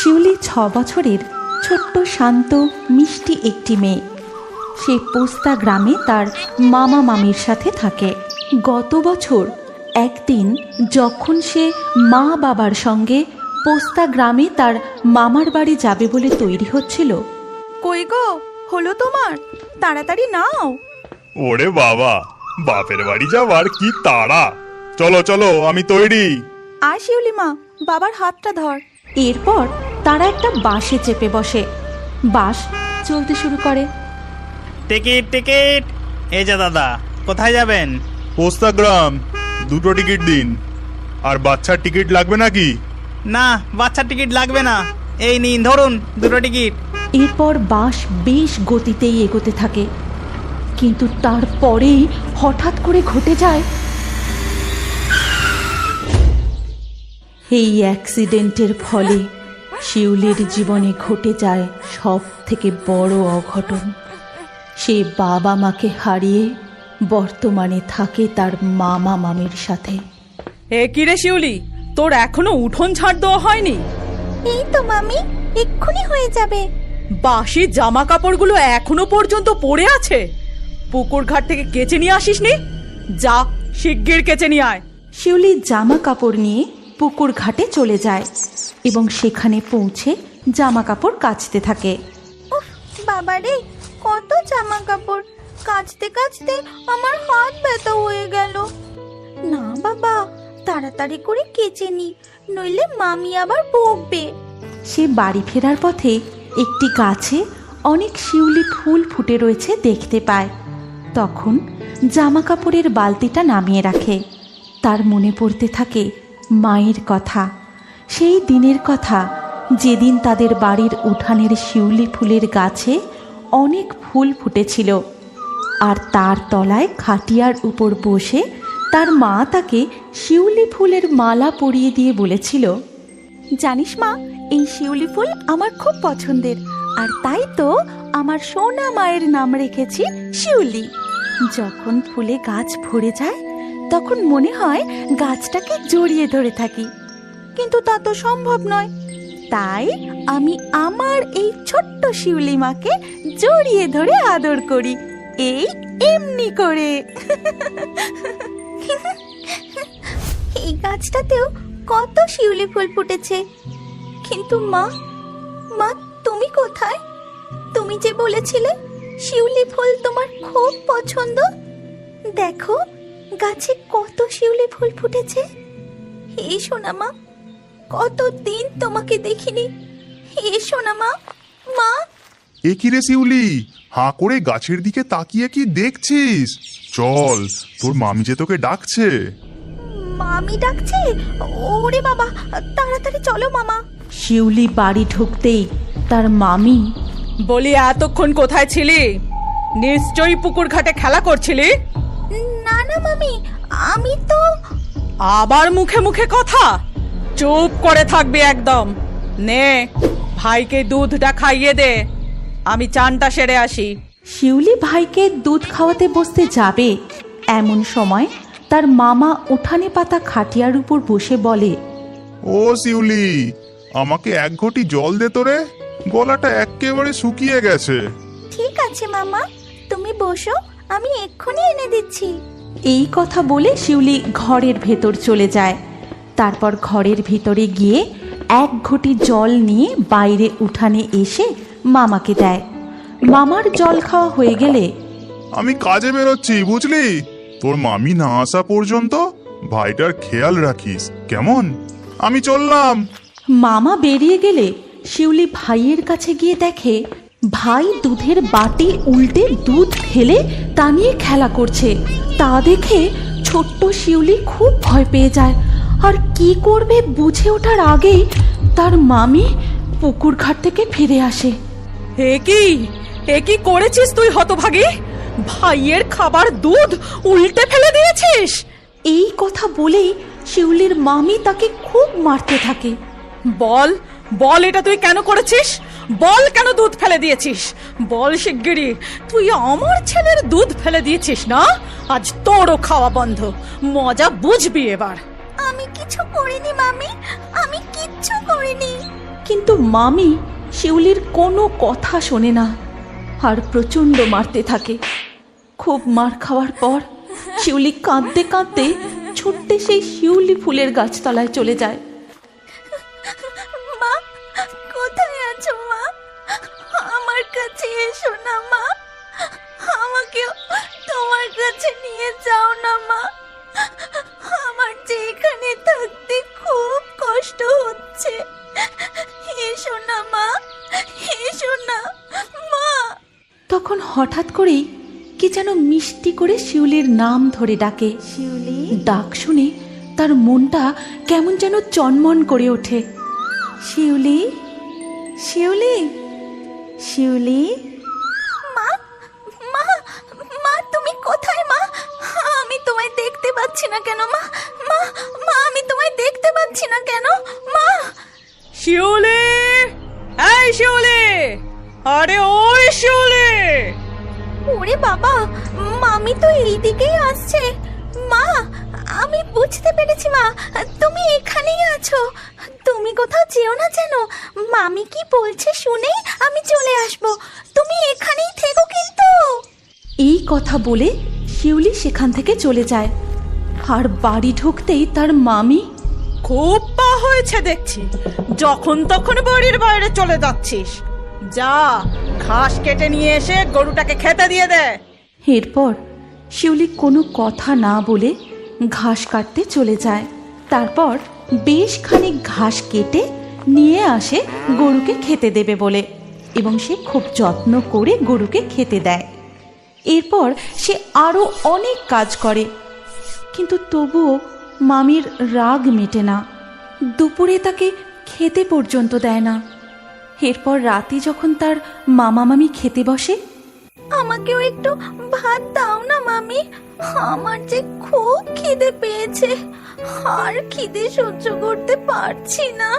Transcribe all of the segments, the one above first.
শিউলি 6 বছরের ছোট্ট শান্ত মিষ্টি একটি মেয়ে। সে পোস্তা গ্রামে তার মামা মামির সাথে থাকে। গত বছর একদিন যখন সে মা বাবার সঙ্গে পোস্তা গ্রামে তার মামার বাড়ি যাবে বলে তৈরি হচ্ছিল। কই গো, হলো তোমার? তাড়াতাড়ি নাও। ওরে বাবা, বাপের বাড়ি যাবার কি তাড়া! চলো চলো, আমি তৈরি। আয় শিউলি মা, বাবার হাতটা ধর। এরপর তারা একটা বাসে চেপে বসে। বাস চলতে শুরু করে। টিকিট টিকিট, এই যে দাদা, কোথায় যাবেন? পোস্তা গ্রাম, 2টো টিকিট দিন। আর বাচ্চার টিকিট লাগবে নাকি? না, বাচ্চার টিকিট লাগবে না। এই নিন, ধরুন 2টো টিকিট। এরপর বাস বেশ গতিতেই এগোতে থাকে, কিন্তু তারপরেই হঠাৎ করে ঘটে যায় এই অ্যাক্সিডেন্টের ফলে শিউলির জীবনে ঘটে যায় সব থেকে বড় অঘটন। সে বাবা মাকে হারিয়ে বর্তমানে থাকে তার মামা মামির সাথে। এ কি রে শিউলি, তোর এখনো উঠোন ঝাড় দেওয়া হয়নি? এই তো মামি, এক্ষুনি হয়ে যাবে। বাসি জামা কাপড়গুলো এখনো পর্যন্ত পড়ে আছে। পুকুর ঘাট থেকে কেচে নিয়ে আসিসনি? যা, শিগগির কেচে নিয়ে আয়। শিউলি জামা কাপড় নিয়ে পুকুর ঘাটে চলে যায় এবং সেখানে পৌঁছে জামা কাপড় কাচতে থাকে। উফ বাবারে, কত জামা কাপড়! কাচতে কাচতে আমার হাত ব্যথা হয়ে গেল। না বাবা, তাড়াতাড়ি করে কেচে নি, নইলে মামি আবার বকবে। সে বাড়ি ফেরার পথে একটি গাছে অনেক শিউলি ফুল ফুটে রয়েছে দেখতে পায়। তখন জামা কাপড়ের বালতিটা নামিয়ে রাখে। তার মনে পড়তে থাকে মায়ের কথা, সেই দিনের কথা যেদিন তাদের বাড়ির উঠানের শিউলি ফুলের গাছে অনেক ফুল ফুটেছিল, আর তার তলায় খাটিয়ার উপর বসে তার মা তাকে শিউলি ফুলের মালা পরিয়ে দিয়ে বলেছিল, জানিস মা, এই শিউলি ফুল আমার খুব পছন্দের, আর তাই তো আমার সোনা মায়ের নাম রেখেছি শিউলি। যখন ফুলে গাছ ভরে যায় তখন মনে হয় গাছটাকে জড়িয়ে ধরে থাকি, কিন্তু তা তো সম্ভব নয়। তাই আমি আমার এই ছোট্ট শিউলি মাকে জড়িয়ে ধরে আদর করি, এই এমনি করে। এই গাছটাতেও কত শিউলি ফুল ফুটেছে, কিন্তু মা, তুমি কোথায়? তুমি যে বলেছিলে শিউলি ফুল তোমার খুব পছন্দ। দেখো, গাছে কত শিউলি ফুল ফুটেছে। এসো না মা, কতদিন তোমাকে দেখিনি। এসো না মা, মা। এ কি রে শিউলি, হাঁ করে গাছের দিকে তাকিয়ে কি দেখছিস? চল, তোর মামি যে তোকে ডাকছে। মামি ডাকছে? ওরে বাবা, তাড়াতাড়ি চলো মামা। শিউলি বাড়ি ঢুকতেই তার মামি বলি, এতক্ষণ কোথায় ছিলি? নিশ্চয়ই পুকুর ঘাটে খেলা করছিলি। না না মামি, আমি তো। আবার মুখে মুখে কথা, চুপ করে থাকবি একদম। নে, ভাইকে দুধটা খাইয়ে দে, আমি চানটা সেরে আসি। শিউলি ভাইকে দুধ খাওয়াতে বসতে যাবে, এমন সময় তার মামা উঠানে পাতা খাটিয়ার উপর বসে বলে, ও শিউলি, আমাকে 1 ঘটি জল দে তোরে, গলাটা একেবারে শুকিয়ে গেছে। ঠিক আছে মামা, তুমি বসো, আমি এক্ষুনি এনে দিচ্ছি। এই কথা বলে শিউলি ঘরের ভেতর চলে যায়। তারপর ঘরের ভিতরে গিয়ে 1 ঘটি জল নিয়ে বাইরে উঠানে এসে মামাকে দেয়। মামার জল খাওয়া হয়ে গেলে, আমি কাজে বেরোচ্ছি, বুঝলি? তোর মামি না আসা পর্যন্ত ভাইটার খেয়াল রাখিস, কেমন? আমি চললাম। মামা বেরিয়ে গেলে শিউলি ভাইয়ের কাছে গিয়ে দেখে ভাই দুধের বাটি উল্টে দুধ ঢেলে তা নিয়ে খেলা করছে। তা দেখে ছোট্ট শিউলি খুব ভয় পেয়ে যায়, আর কি করবে বুঝে ওঠার আগেই তার মামি পুকুর ঘাট থেকে ফিরে আসে। এ কি করেছিস তুই হতভাগী? ভাইয়ের খাবার দুধ উল্টে ফেলে দিয়েছিস। এই কথা বলেই শিউলির মামি তাকে খুব মারতে থাকে। বল বল, এটা তুই কেন করেছিস? বল, কেন দুধ ফেলে দিয়েছিস? বল শিগগিরই, তুই আমার ছেলের দুধ ফেলে দিয়েছিস না? আজ তোরও খাওয়া বন্ধ, মজা বুঝবি এবার। আমি কিছু করিনি মামি, আমি কিচ্ছু করিনি। কিন্তু মামি শিউলির কোনো কথা শোনে না আর প্রচণ্ড মারতে থাকে। খুব মার খাওয়ার পর শিউলি কাঁদতে কাঁদতে ছুটতে সেই শিউলি ফুলের গাছতলায় চলে যায়। মা, কোথায় আছো মা? আমার কাছে এসো না মা, আমাকেও তোমার কাছে নিয়ে যাও না মা। আমার যে এখানে থাকতে খুব কষ্ট হচ্ছে। এসো না মা, এসো না মা। তখন হঠাৎ করেই কে যেন মিষ্টি করে শিউলির নাম ধরে ডাকে। শিউলি, ডাক শুনে তার মনটা কেমন যেন চনমন করে ওঠে। শিউলি, শিউলি, শিউলি। মা, মা, মা তুমি কোথায় মা? আমি তোমায় দেখতে পাচ্ছি না কেন মা? মা, মা আমি তোমায় দেখতে পাচ্ছি না কেন মা? শিউলি, এই শিউলি, আরে ওই শিউলি। ওরে বাবা, মামি তো এই দিকেই আসছে। মা, আমি বুঝতে পেরেছি মা, তুমি এখানেই আছো। তুমি কোথাও যেও না যেন। মামি কি বলছে শুনেই আমি চলে আসব। তুমি এখানেই থেকো কিন্তু। এই কথা বলে শিউলি সেখান থেকে চলে যায়। আর বাড়ি ঢুকতেই তার মামি, খুব পা হয়েছে দেখছি, যখন তখন বাড়ির বাইরে চলে যাচ্ছিস। যা, ঘাস কেটে নিয়ে এসে গরুটাকে খেতে দিয়ে দে। এরপর শিউলি কোনো কথা না বলে ঘাস কাটতে চলে যায়। তারপর বেশ খানিক ঘাস কেটে নিয়ে আসে গরুকে খেতে দেবে বলে, এবং সে খুব যত্ন করে গরুকে খেতে দেয়। এরপর সে আরও অনেক কাজ করে, কিন্তু তবুও মামির রাগ মেটে না। দুপুরে তাকে খেতে পর্যন্ত দেয় না। এরপর রাতে যখন তার মামা মামি খেতে বসে, আমাকেও একটু ভাত দাও না মামি, আমার যে খুব খিদে পেয়েছে, আর খিদে সহ্য করতে পারছি না।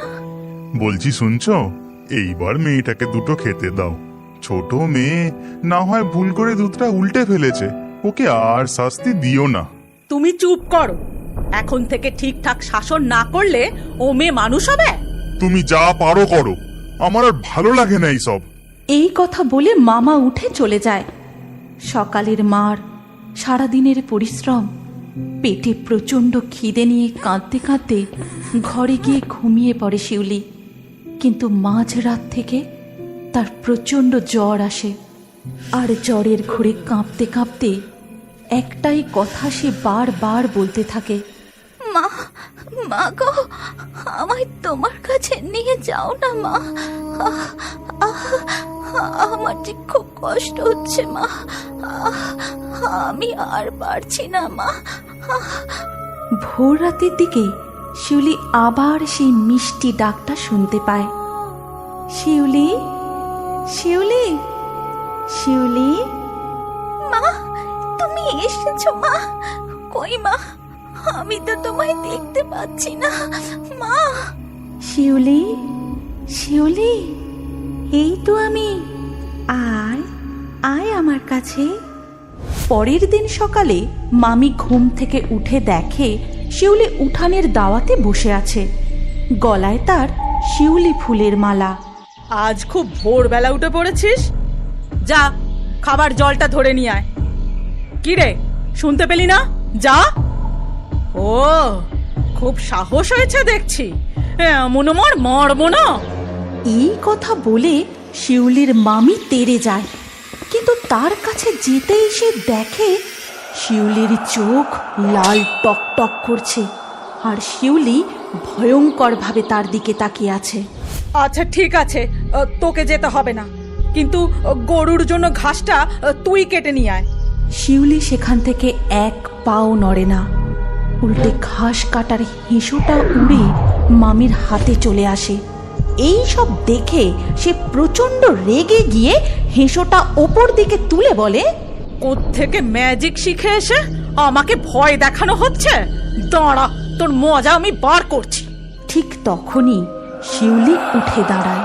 বলছি শুনছো, এইবার মেয়েটাকে দুটো খেতে দাও। ছোট মেয়ে, না হয় ভুল করে দুধটা উল্টে ফেলেছে, ওকে আর শাস্তি দিও না। তুমি চুপ করো। এখন থেকে ঠিকঠাক শাসন না করলে ও মেয়ে মানুষ হবে? তুমি যা পারো করো, আমার আর ভালো লাগে না এইসব। এই কথা বলে মামা উঠে চলে যায়। সকালের মার, সারাদিনের পরিশ্রম, পেটে প্রচণ্ড খিদে নিয়ে কাঁদতে কাঁদতে ঘরে গিয়ে ঘুমিয়ে পড়ে শিউলি। কিন্তু মাঝরাত থেকে তার প্রচণ্ড জ্বর আসে, আর জ্বরের ঘোরে কাঁপতে কাঁপতে একটাই কথা সে বারবার বলতে থাকে, মা, মা গো, আমায় তোমার কাছে নিয়ে যাও না মা। আমার যে খুব কষ্ট হচ্ছে মা, আমি আর পারছি না মা। ভোর রাতের দিকে শিউলি আবার সেই মিষ্টি ডাকটা শুনতে পায়। শিউলি, শিউলি, শিউলি। মা, তুমি এসেছো মা? কই মা, আমি তো তোমায় দেখতে পাচ্ছি না মা। শিউলি, শিউলি, এই তো আমি, আয় আয় আমার কাছে। পরের দিন সকালে মামি ঘুম থেকে উঠে দেখে শিউলি উঠানের দাওয়াতে বসে আছে। গলায় তার শিউলি ফুলের মালা। আজ খুব ভোরবেলা উঠে পড়েছিস? যা, খাবার জলটা ধরে নিয়ে আয়। কি রে, শুনতে পেলি না? যা। ও, খুব সাহস হয়েছে দেখছি, এমন মারবো না। এই কথা বলে শিউলির মামি তেড়ে যায়, কিন্তু তার কাছে যেতেই সে দেখে শিউলির চোখ লাল টক টক করছে, আর শিউলি ভয়ঙ্করভাবে তার দিকে তাকিয়ে আছে। আচ্ছা ঠিক আছে, তোকে যেতে হবে না, কিন্তু গরুর জন্য ঘাসটা তুই কেটে নিয়ে আয়। শিউলি সেখান থেকে এক পাও নড়ে না, উল্টে ঘাস কাটার হেঁসোটা উড়ে মামির হাতে চলে আসে। এই সব দেখে সে প্রচণ্ড রেগে গিয়ে হেঁসোটা ওপর দিকে তুলে বলে, কোত্থেকে ম্যাজিক শিখে এসে আমাকে ভয় দেখানো হচ্ছে? দাঁড়া, তোর মজা আমি বার করছি। ঠিক তখনই শিউলি উঠে দাঁড়ায়,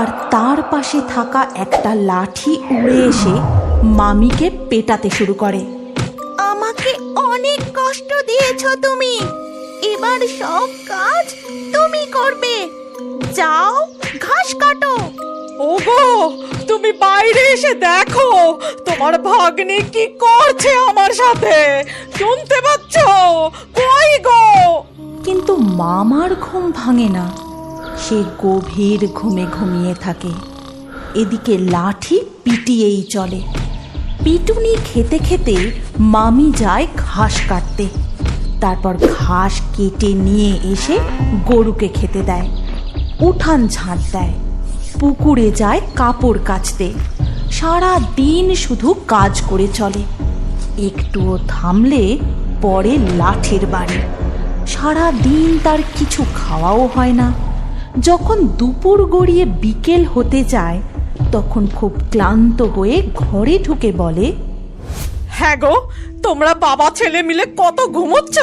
আর তার পাশে থাকা একটা লাঠি উড়ে এসে মামিকে পেটাতে শুরু করে। আমাকে অনেক কষ্ট দিয়েছো তুমি, এবার সব কাজ তুমি করবে। যাও ঘাস কাটো। ওগো, তুমি বাইরে এসে দেখো তোমার ভাগ্নি কি করছে আমার সাথে। শুনতে পাচ্ছ? কই গো? কিন্তু মামার ঘুম ভাঙে না, সে গভীর ঘুমে ঘুমিয়ে থাকে। এদিকে লাঠি পিটিয়েই চলে। পিটুনি খেতে খেতে মামি যায় ঘাস কাটতে। তারপর ঘাস কেটে নিয়ে এসে গরুকে খেতে দেয়, উঠান ঝাঁট দেয়, পুকুরে যায় কাপড় কাচতে। সারা দিন শুধু কাজ করে চলে। একটুও থামলে পরে লাঠির বাড়ি। সারা দিন তার কিছু খাওয়াও হয় না। যখন দুপুর গড়িয়ে বিকেল হতে যায় তখন খুব ক্লান্ত হয়ে ঘরে ঢুকে বলে, হ্যাঁ গো, তোমরা বাবা ছেলে মিলে কত ঘুমোচ্ছ।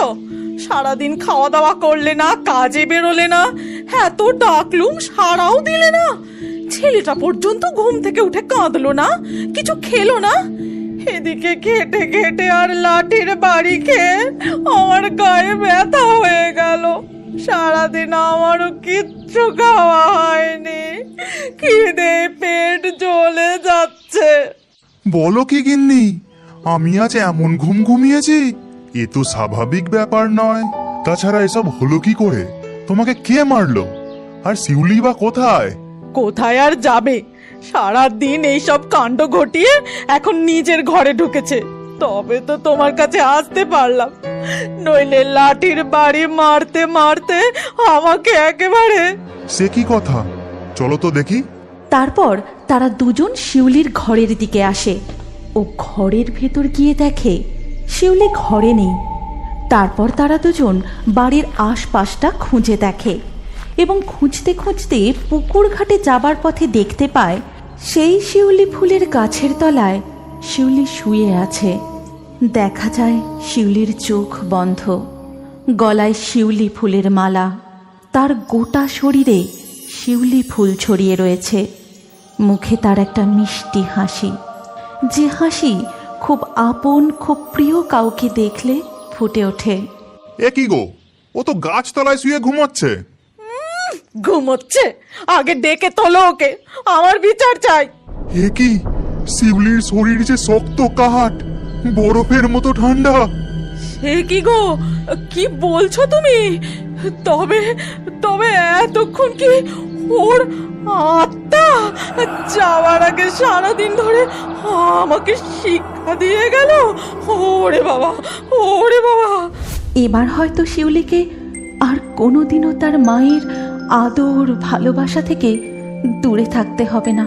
সারাদিন খাওয়া দাওয়া করলে না, কাজে বেরোলে না, এত ডাকলুম সারাও দিলে না। ছেলেটা পর্যন্ত ঘুম থেকে উঠে কাঁদলো না, কিছু খেলো না। এদিকে খেটে খেটে আর লাঠির বাড়ি খেয়ে আমার গায়ে ব্যথা হয়ে গেল। সারাদিন আমারও কিচ্ছু খাওয়া হয়নি, খিদে পেট জ্বলে যাচ্ছে। বলো কি গিন্নি, আমি আজ এমন ঘুম ঘুমিয়েছি? এ তো স্বাভাবিক ব্যাপার নয়। তাছাড়া এসব হলো কি করে? তোমাকে কে মারলো? আর শিউলি বা কোথায়? কোথায় আর যাবে? সারা দিন এইসব কাণ্ড ঘটিয়ে এখন নিজের ঘরে ঢুকেছে। তবে তো তোমার কাছে আসতে পারলাম, নইলে লাঠির বাড়ি মারতে মারতে আমাকে একেবারে। সে কি কথা? চলো তো দেখি। তারপর তারা দুজন শিউলির ঘরের দিকে আসে ও ঘরের ভেতর গিয়ে দেখে শিউলি ঘরে নেই। তারপর তারা দুজন বাড়ির আশপাশটা খুঁজে দেখে এবং খুঁজতে খুঁজতে পুকুর ঘাটে যাবার পথে দেখতে পায় সেই শিউলি ফুলের গাছের তলায় শিউলি শুয়ে আছে। দেখা যায় শিউলির চোখ বন্ধ, গলায় শিউলি ফুলের মালা, তার গোটা শরীরে শিউলি ফুল ছড়িয়ে রয়েছে। মুখে তার একটা মিষ্টি হাসি, যে হাসি খুব আপন, খুব প্রিয় কাউকে দেখলে ফুটে ওঠে। এ কি গো, ও তো গাছতলায় শুয়ে ঘুমোচ্ছে। ঘুমোচ্ছে? আগে ডেকে তোলো ওকে, আমার বিচার চাই। এ কি, শিউলির শরীর যে শক্ত কাঠ, বরফের মতো ঠান্ডা। সে কি গো, কি বলছো তুমি? তবে তবে এতক্ষণ কি ওর আত্মা যাওয়ার আগে সারাদিন ধরে আমাকে শিক্ষা দিয়ে গেল? ওরে বাবা, ওরে বাবা। এবার হয়তো শিউলিকে আর কোনোদিনও তার মায়ের আদর ভালোবাসা থেকে দূরে থাকতে হবে না।